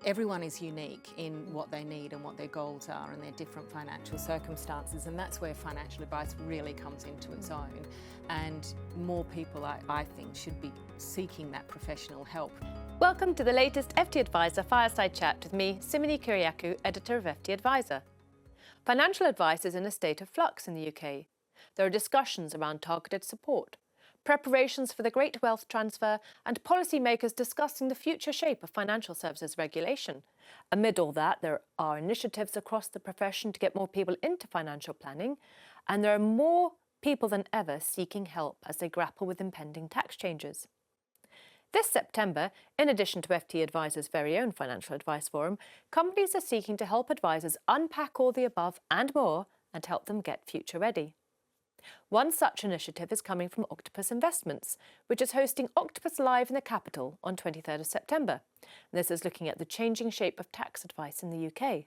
Everyone is unique in what they need and what their goals are and their different financial circumstances, and that's where financial advice really comes into its own. And more people, I think, should be seeking that professional help. Welcome to the latest FT Advisor Fireside Chat with me, Simone Kyriakou, editor of FT Advisor. Financial advice is in a state of flux in the UK. There are discussions around targeted support, preparations for the great wealth transfer, and policymakers discussing the future shape of financial services regulation. Amid all that, there are initiatives across the profession to get more people into financial planning, and there are more people than ever seeking help as they grapple with impending tax changes. This September, in addition to FT Advisor's very own financial advice forum, companies are seeking to help advisors unpack all the above and more and help them get future ready. One such initiative is coming from Octopus Investments, which is hosting Octopus Live in the capital on 23rd of September. This is looking at the changing shape of tax advice in the UK.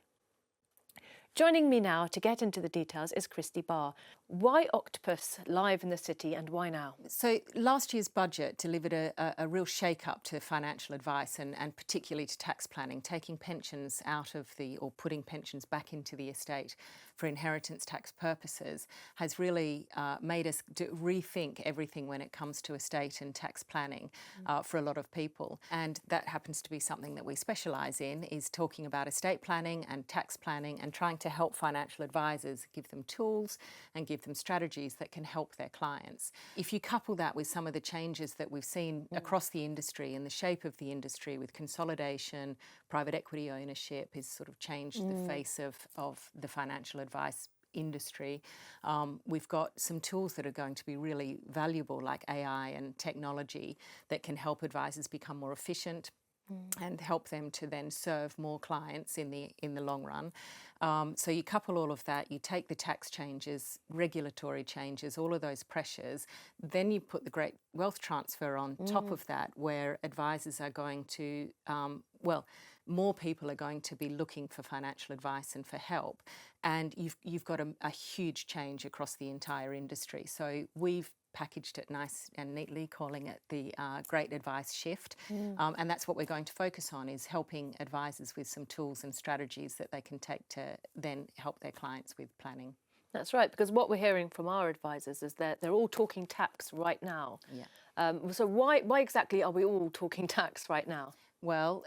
Joining me now to get into the details is Kristy Barr. Why Octopus Live in the city and why now? So last year's budget delivered a real shake-up to financial advice and particularly to tax planning, taking pensions out of or putting pensions back into the estate for inheritance tax purposes has really made us rethink everything when it comes to estate and tax planning for a lot of people. And that happens to be something that we specialise in, is talking about estate planning and tax planning and trying to help financial advisors, give them tools and give them strategies that can help their clients. If you couple that with some of the changes that we've seen across the industry and the shape of the industry with consolidation, private equity ownership has sort of changed the face of the financial advice industry. We've got some tools that are going to be really valuable, like AI and technology, that can help advisors become more efficient and help them to then serve more clients in the long run. So you couple all of that, you take the tax changes, regulatory changes, all of those pressures, then you put the great wealth transfer on top of that, where advisors are going to, more people are going to be looking for financial advice and for help. And you've got a huge change across the entire industry. So we've packaged it nice and neatly, calling it the Great Advice Shift. And that's what we're going to focus on, is helping advisors with some tools and strategies that they can take to then help their clients with planning. That's right, because what we're hearing from our advisors is that they're all talking tax right now. Yeah. So why exactly are we all talking tax right now? Well,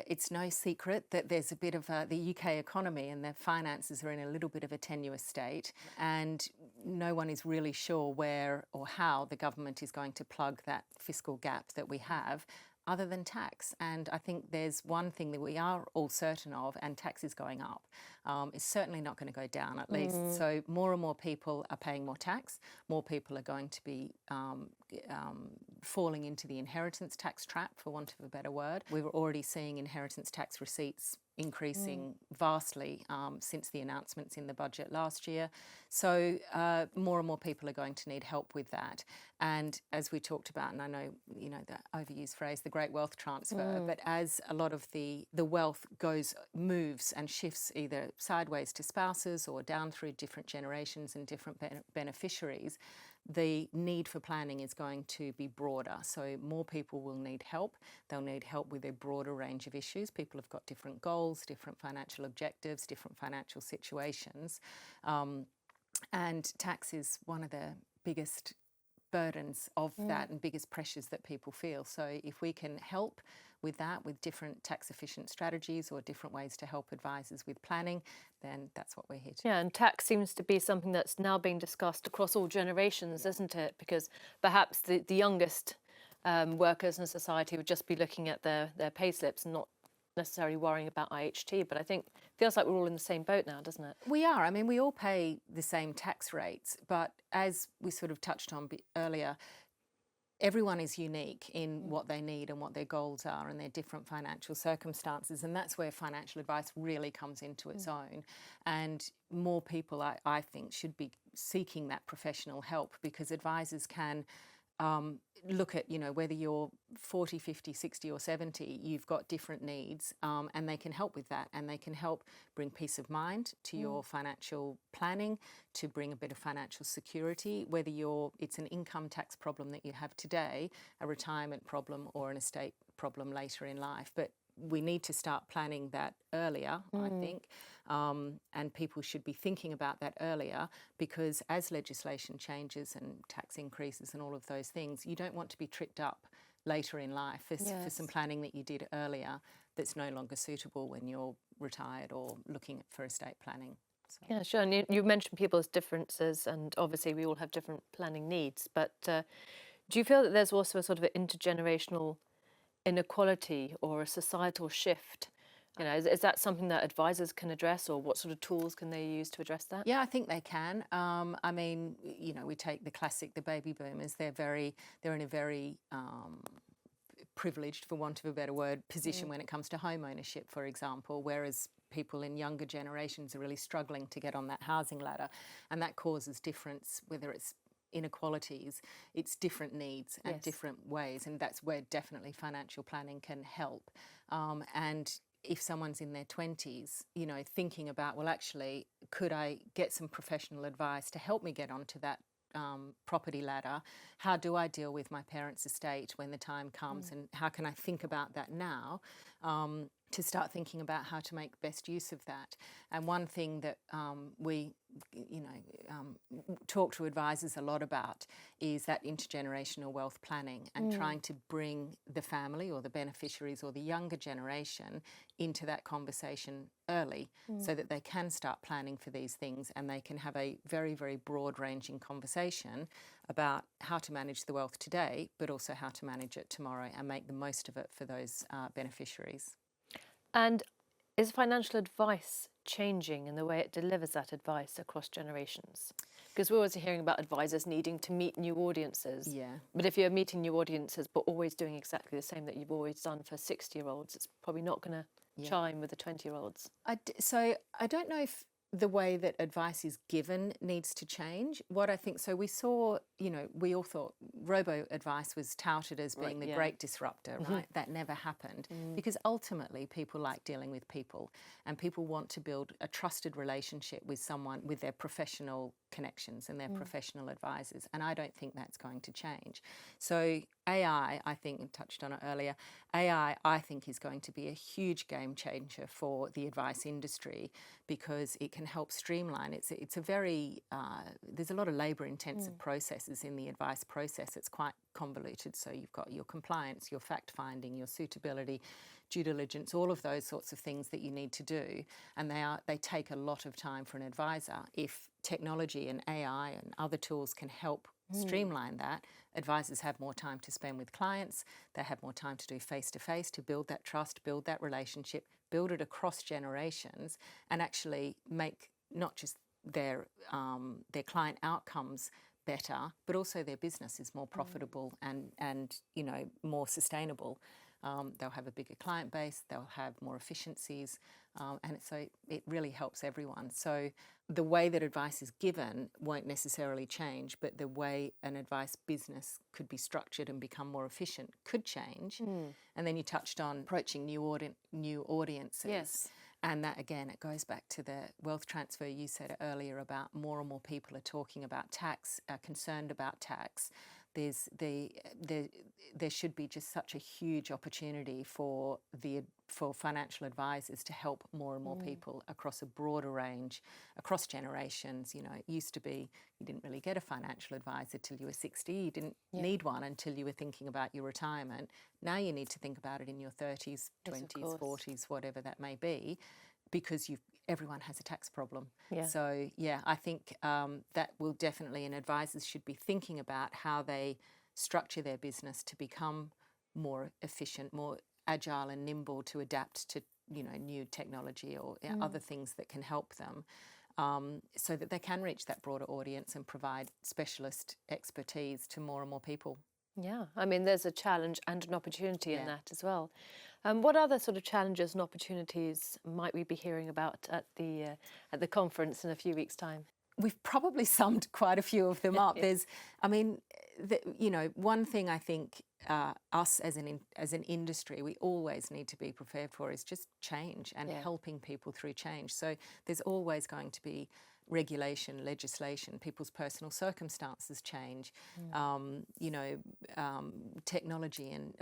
it's no secret that there's a bit of the UK economy and their finances are in a little bit of a tenuous state, and no one is really sure where or how the government is going to plug that fiscal gap that we have, other than tax. And I think there's one thing that we are all certain of, and tax is going up. It's certainly not going to go down, at least. So more and more people are paying more tax. More people are going to be falling into the inheritance tax trap, for want of a better word. We were already seeing inheritance tax receipts increasing vastly since the announcements in the budget last year. So more and more people are going to need help with that. And as we talked about, and I know, you know, the overused phrase, the great wealth transfer, but as a lot of the wealth moves and shifts either sideways to spouses or down through different generations and different beneficiaries, the need for planning is going to be broader. So more people will need help. They'll need help with a broader range of issues. People have got different goals, different financial objectives, different financial situations. And tax is one of the biggest burdens of that and biggest pressures that people feel. So if we can help with that, with different tax efficient strategies or different ways to help advisors with planning, then that's what we're here to do. Yeah, and tax seems to be something that's now being discussed across all generations, isn't it? Because perhaps the youngest workers in society would just be looking at their pay slips and not necessarily worrying about IHT, but I think it feels like we're all in the same boat now, doesn't it? We are. I mean, we all pay the same tax rates, but as we sort of touched on earlier, everyone is unique in what they need and what their goals are and their different financial circumstances, and that's where financial advice really comes into its own. And more people, I think, should be seeking that professional help, because advisors can look at, you know, whether you're 40, 50, 60 or 70, you've got different needs, and they can help with that, and they can help bring peace of mind to your financial planning, to bring a bit of financial security, whether it's an income tax problem that you have today, a retirement problem or an estate problem later in life. But we need to start planning that earlier, I think, and people should be thinking about that earlier, because as legislation changes and tax increases and all of those things, you don't want to be tripped up later in life for some planning that you did earlier that's no longer suitable when you're retired or looking for estate planning. So. Yeah, sure. And you mentioned people's differences, and obviously we all have different planning needs, but do you feel that there's also a sort of an intergenerational inequality or a societal shift? You know, is that something that advisors can address, or what sort of tools can they use to address that? Yeah, I think they can. I mean, you know, we take the classic, the baby boomers. They're in a very privileged, for want of a better word, position when it comes to home ownership, for example, whereas people in younger generations are really struggling to get on that housing ladder, and that causes difference, whether it's inequalities, it's different needs and different ways, and that's where definitely financial planning can help. And if someone's in their 20s, you know, thinking about, well, actually, could I get some professional advice to help me get onto that property ladder? How do I deal with my parents' estate when the time comes, and how can I think about that now, to start thinking about how to make best use of that? And one thing that we, you know, talk to advisors a lot about is that intergenerational wealth planning, and trying to bring the family or the beneficiaries or the younger generation into that conversation early, so that they can start planning for these things, and they can have a very, very broad-ranging conversation about how to manage the wealth today, but also how to manage it tomorrow and make the most of it for those beneficiaries. And is financial advice changing in the way it delivers that advice across generations? Because we're always hearing about advisors needing to meet new audiences. Yeah. But if you're meeting new audiences but always doing exactly the same that you've always done for 60-year-olds, it's probably not going to chime with the 20-year-olds. So I don't know if the way that advice is given needs to change. What I think, so we saw, you know, we all thought robo-advice was touted as being the great disruptor, right? That never happened, because ultimately people like dealing with people, and people want to build a trusted relationship with someone, with their professional connections and their professional advisors, and I don't think that's going to change. So AI, I think, and touched on it earlier, AI, I think, is going to be a huge game changer for the advice industry, because it can help streamline. It's a very, there's a lot of labour-intensive processes in the advice process. It's quite convoluted. So you've got your compliance, your fact-finding, your suitability, due diligence, all of those sorts of things that you need to do, and they take a lot of time for an advisor. If technology and AI and other tools can help streamline that, advisors have more time to spend with clients, they have more time to do face-to-face, to build that trust, build that relationship, build it across generations, and actually make not just their client outcomes better, but also their business is more profitable and you know, more sustainable. They'll have a bigger client base, they'll have more efficiencies, and so it really helps everyone. So the way that advice is given won't necessarily change, but the way an advice business could be structured and become more efficient could change. And then you touched on approaching new audiences. Yes. And that, again, it goes back to the wealth transfer. You said it earlier about more and more people are talking about tax, are concerned about tax. There should be just such a huge opportunity for financial advisors to help more and more people across a broader range, across generations. You know, it used to be you didn't really get a financial advisor till you were 60. You didn't need one until you were thinking about your retirement. Now you need to think about it in your 30s, 20s, 40s, whatever that may be, because everyone has a tax problem. So yeah, I think that will definitely, and advisors should be thinking about how they structure their business to become more efficient, more agile and nimble, to adapt to, you know, new technology or other things that can help them, so that they can reach that broader audience and provide specialist expertise to more and more people. Yeah, I mean, there's a challenge and an opportunity in that as well. What other sort of challenges and opportunities might we be hearing about at the conference in a few weeks' time? We've probably summed quite a few of them up. There's, I mean, you know, one thing I think us as an industry, we always need to be prepared for is just change and helping people through change. So there's always going to be regulation, legislation, people's personal circumstances change, technology and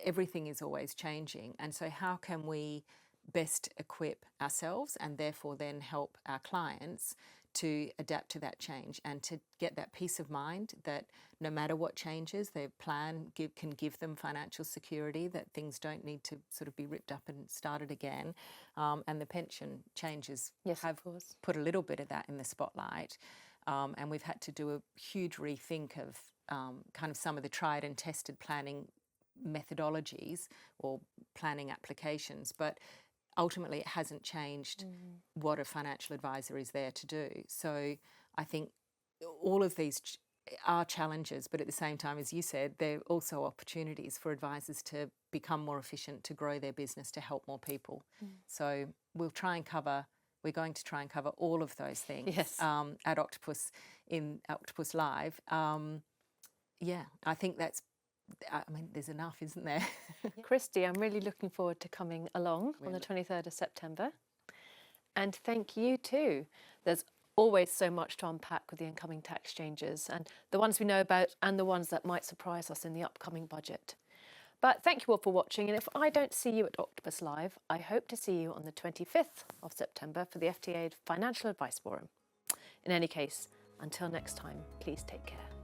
everything is always changing. And so how can we best equip ourselves and therefore then help our clients to adapt to that change and to get that peace of mind that no matter what changes, their plan can give them financial security, that things don't need to sort of be ripped up and started again. And the pension changes have put a little bit of that in the spotlight. And we've had to do a huge rethink of kind of some of the tried and tested planning methodologies or planning applications. But ultimately, it hasn't changed what a financial advisor is there to do. So I think all of these are challenges, but at the same time, as you said, they're also opportunities for advisors to become more efficient, to grow their business, to help more people. So we're going to try and cover all of those things at Octopus in Octopus Live. I think there's enough, isn't there? Kristy, I'm really looking forward to coming along on the 23rd of September. And thank you too. There's always so much to unpack with the incoming tax changes, and the ones we know about and the ones that might surprise us in the upcoming budget. But thank you all for watching, and if I don't see you at Octopus Live, I hope to see you on the 25th of September for the FTA Financial Advice Forum. In any case, until next time, please take care.